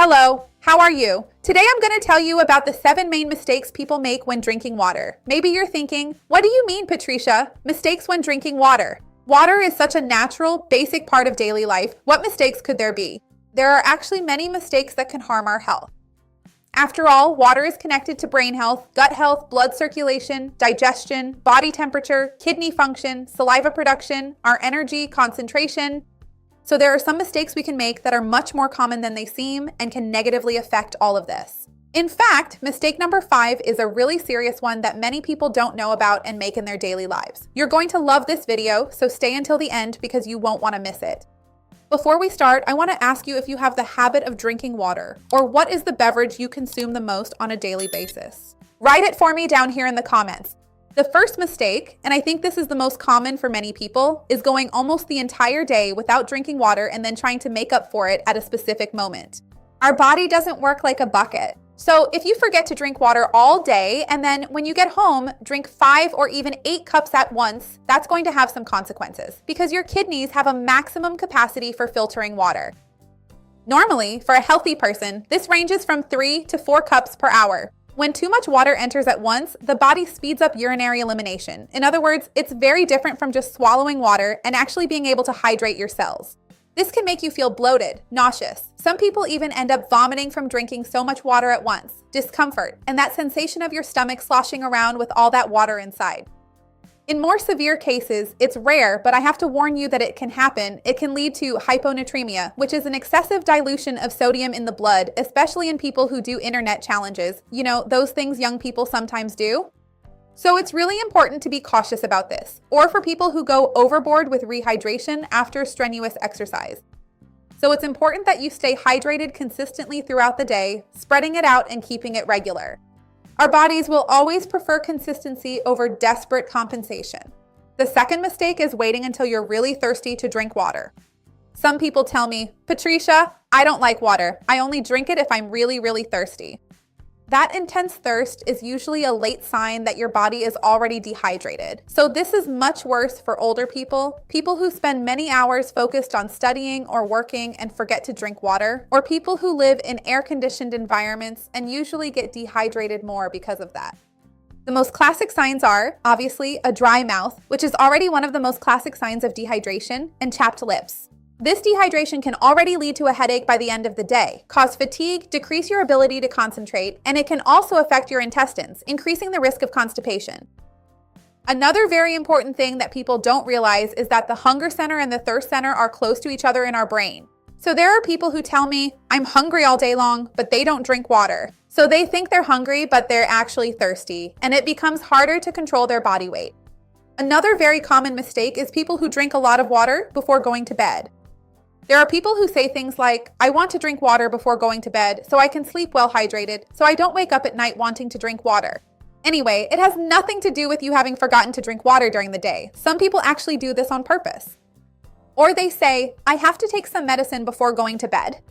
Hello, how are you? Today I'm going to tell you about the 7 main mistakes people make when drinking water. Maybe you're thinking, what do you mean, Patricia? Mistakes when drinking water? Water is such a natural, basic part of daily life. What mistakes could there be? There are actually many mistakes that can harm our health. After all, water is connected to brain health, gut health, blood circulation, digestion, body temperature, kidney function, saliva production, our energy, concentration. So there are some mistakes we can make that are much more common than they seem and can negatively affect all of this. In fact, mistake number 5 is a really serious one that many people don't know about and make in their daily lives. You're going to love this video, so stay until the end because you won't want to miss it. Before we start, I want to ask you if you have the habit of drinking water, or what is the beverage you consume the most on a daily basis? Write it for me down here in the comments. The first mistake, and I think this is the most common for many people, is going almost the entire day without drinking water and then trying to make up for it at a specific moment. Our body doesn't work like a bucket. So if you forget to drink water all day and then when you get home, drink 5 or even 8 cups at once, that's going to have some consequences because your kidneys have a maximum capacity for filtering water. Normally, for a healthy person, this ranges from 3 to 4 cups per hour. When too much water enters at once, the body speeds up urinary elimination. In other words, it's very different from just swallowing water and actually being able to hydrate your cells. This can make you feel bloated, nauseous. Some people even end up vomiting from drinking so much water at once, discomfort, and that sensation of your stomach sloshing around with all that water inside. In more severe cases, it's rare, but I have to warn you that it can happen. It can lead to hyponatremia, which is an excessive dilution of sodium in the blood, especially in people who do internet challenges. You know, those things young people sometimes do. So it's really important to be cautious about this, or for people who go overboard with rehydration after strenuous exercise. So it's important that you stay hydrated consistently throughout the day, spreading it out and keeping it regular. Our bodies will always prefer consistency over desperate compensation. The second mistake is waiting until you're really thirsty to drink water. Some people tell me, Patricia, I don't like water. I only drink it if I'm really, really thirsty. That intense thirst is usually a late sign that your body is already dehydrated. So this is much worse for older people, people who spend many hours focused on studying or working and forget to drink water, or people who live in air-conditioned environments and usually get dehydrated more because of that. The most classic signs are, obviously, a dry mouth, which is already one of the most classic signs of dehydration, and chapped lips. This dehydration can already lead to a headache by the end of the day, cause fatigue, decrease your ability to concentrate, and it can also affect your intestines, increasing the risk of constipation. Another very important thing that people don't realize is that the hunger center and the thirst center are close to each other in our brain. So there are people who tell me, I'm hungry all day long, but they don't drink water. So they think they're hungry, but they're actually thirsty, and it becomes harder to control their body weight. Another very common mistake is people who drink a lot of water before going to bed. There are people who say things like, I want to drink water before going to bed so I can sleep well hydrated, so I don't wake up at night wanting to drink water. Anyway, it has nothing to do with you having forgotten to drink water during the day. Some people actually do this on purpose. Or they say, I have to take some medicine before going to bed.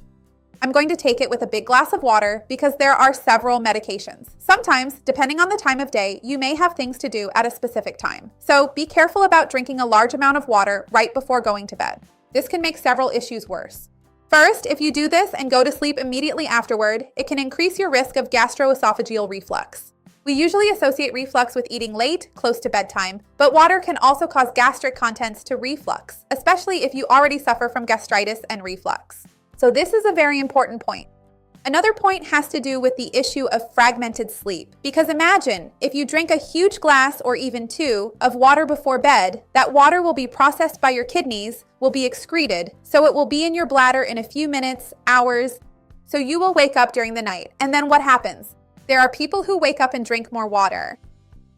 I'm going to take it with a big glass of water because there are several medications. Sometimes, depending on the time of day, you may have things to do at a specific time. So be careful about drinking a large amount of water right before going to bed. This can make several issues worse. First, if you do this and go to sleep immediately afterward, it can increase your risk of gastroesophageal reflux. We usually associate reflux with eating late, close to bedtime, but water can also cause gastric contents to reflux, especially if you already suffer from gastritis and reflux. So this is a very important point. Another point has to do with the issue of fragmented sleep. Because imagine, if you drink a huge glass or even 2 of water before bed, that water will be processed by your kidneys, will be excreted, so it will be in your bladder in a few minutes, hours, so you will wake up during the night. And then what happens? There are people who wake up and drink more water.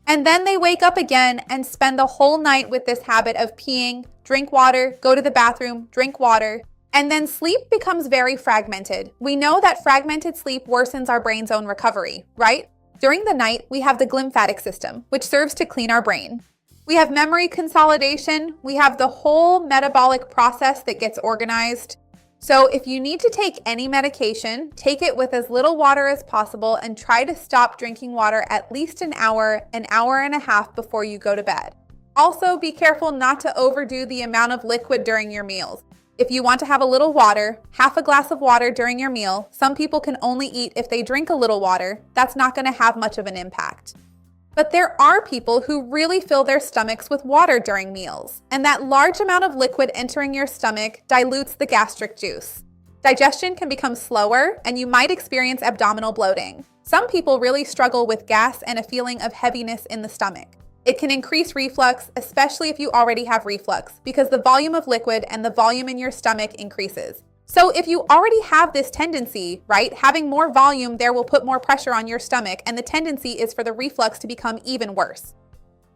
And then they wake up again and spend the whole night with this habit of peeing, drink water, go to the bathroom, drink water. And then sleep becomes very fragmented. We know that fragmented sleep worsens our brain's own recovery, right? During the night, we have the glymphatic system, which serves to clean our brain. We have memory consolidation. We have the whole metabolic process that gets organized. So if you need to take any medication, take it with as little water as possible and try to stop drinking water at least an hour and a half before you go to bed. Also, be careful not to overdo the amount of liquid during your meals. If you want to have a little water, half a glass of water during your meal, some people can only eat if they drink a little water. That's not going to have much of an impact. But there are people who really fill their stomachs with water during meals, and that large amount of liquid entering your stomach dilutes the gastric juice. Digestion can become slower, and you might experience abdominal bloating. Some people really struggle with gas and a feeling of heaviness in the stomach. It can increase reflux, especially if you already have reflux, because the volume of liquid and the volume in your stomach increases. So if you already have this tendency, right, having more volume there will put more pressure on your stomach, and the tendency is for the reflux to become even worse.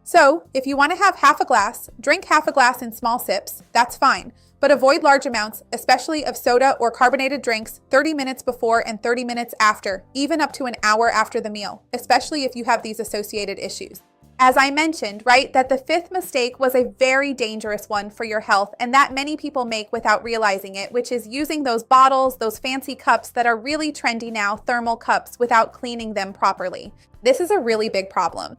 So if you want to have half a glass, drink half a glass in small sips, that's fine, but avoid large amounts, especially of soda or carbonated drinks 30 minutes before and 30 minutes after, even up to an hour after the meal, especially if you have these associated issues. As I mentioned, right, that the fifth mistake was a very dangerous one for your health and that many people make without realizing it, which is using those bottles, those fancy cups that are really trendy now, thermal cups, without cleaning them properly. This is a really big problem.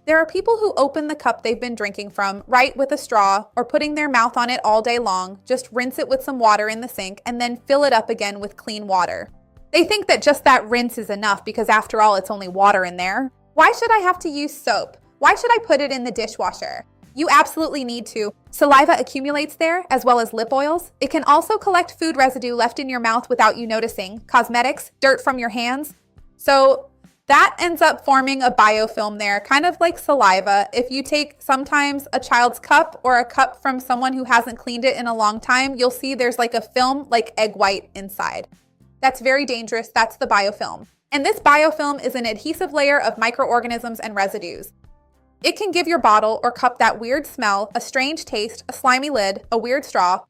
There are people who open the cup they've been drinking from, right, with a straw or putting their mouth on it all day long, just rinse it with some water in the sink and then fill it up again with clean water. They think that just that rinse is enough because after all, it's only water in there. Why should I have to use soap? Why should I put it in the dishwasher? You absolutely need to. Saliva accumulates there, as well as lip oils. It can also collect food residue left in your mouth without you noticing, cosmetics, dirt from your hands. So that ends up forming a biofilm there, kind of like saliva. If you take sometimes a child's cup or a cup from someone who hasn't cleaned it in a long time, you'll see there's like a film, like egg white inside. That's very dangerous. That's the biofilm. And this biofilm is an adhesive layer of microorganisms and residues. It can give your bottle or cup that weird smell, a strange taste, a slimy lid, a weird straw.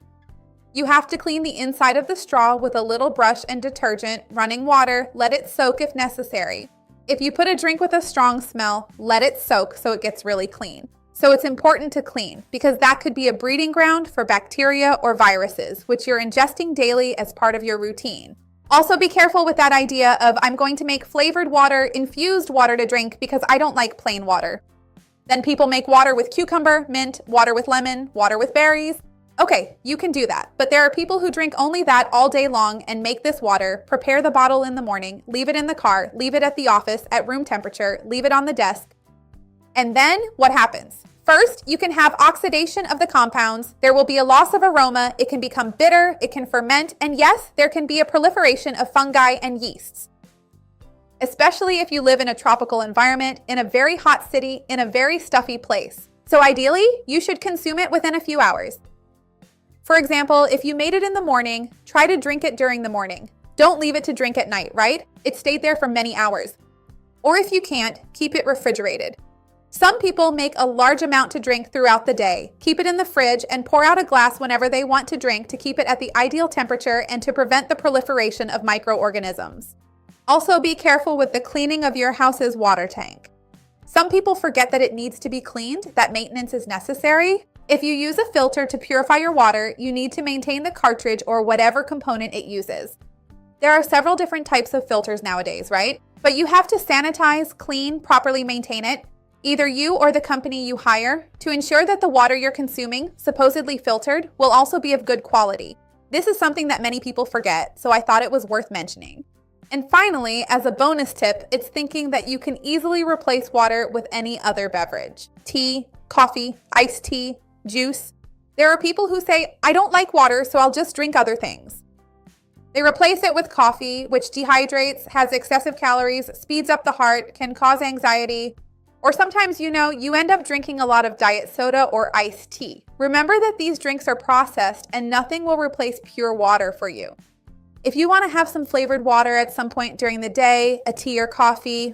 You have to clean the inside of the straw with a little brush and detergent, running water, let it soak if necessary. If you put a drink with a strong smell, let it soak so it gets really clean. So it's important to clean because that could be a breeding ground for bacteria or viruses, which you're ingesting daily as part of your routine. Also be careful with that idea of I'm going to make flavored water, infused water to drink because I don't like plain water. Then people make water with cucumber, mint, water with lemon, water with berries. Okay, you can do that, but there are people who drink only that all day long and make this water, prepare the bottle in the morning, leave it in the car, leave it at the office at room temperature, leave it on the desk. And then what happens? First, you can have oxidation of the compounds. There will be a loss of aroma. It can become bitter, it can ferment, and yes, there can be a proliferation of fungi and yeasts. Especially if you live in a tropical environment, in a very hot city, in a very stuffy place. So ideally, you should consume it within a few hours. For example, if you made it in the morning, try to drink it during the morning. Don't leave it to drink at night, right? It stayed there for many hours. Or if you can't, keep it refrigerated. Some people make a large amount to drink throughout the day. Keep it in the fridge and pour out a glass whenever they want to drink to keep it at the ideal temperature and to prevent the proliferation of microorganisms. Also be careful with the cleaning of your house's water tank. Some people forget that it needs to be cleaned, that maintenance is necessary. If you use a filter to purify your water, you need to maintain the cartridge or whatever component it uses. There are several different types of filters nowadays, right? But you have to sanitize, clean, properly maintain it, either you or the company you hire, to ensure that the water you're consuming, supposedly filtered, will also be of good quality. This is something that many people forget, so I thought it was worth mentioning. And finally, as a bonus tip, it's thinking that you can easily replace water with any other beverage. Tea, coffee, iced tea, juice. There are people who say, I don't like water, so I'll just drink other things. They replace it with coffee, which dehydrates, has excessive calories, speeds up the heart, can cause anxiety. Or sometimes, you end up drinking a lot of diet soda or iced tea. Remember that these drinks are processed and nothing will replace pure water for you. If you want to have some flavored water at some point during the day, a tea or coffee,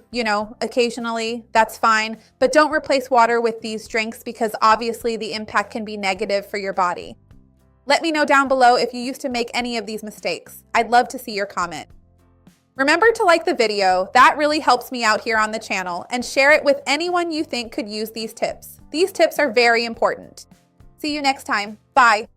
occasionally, that's fine. But don't replace water with these drinks because obviously the impact can be negative for your body. Let me know down below if you used to make any of these mistakes. I'd love to see your comment. Remember to like the video. That really helps me out here on the channel, and share it with anyone you think could use these tips. These tips are very important. See you next time. Bye.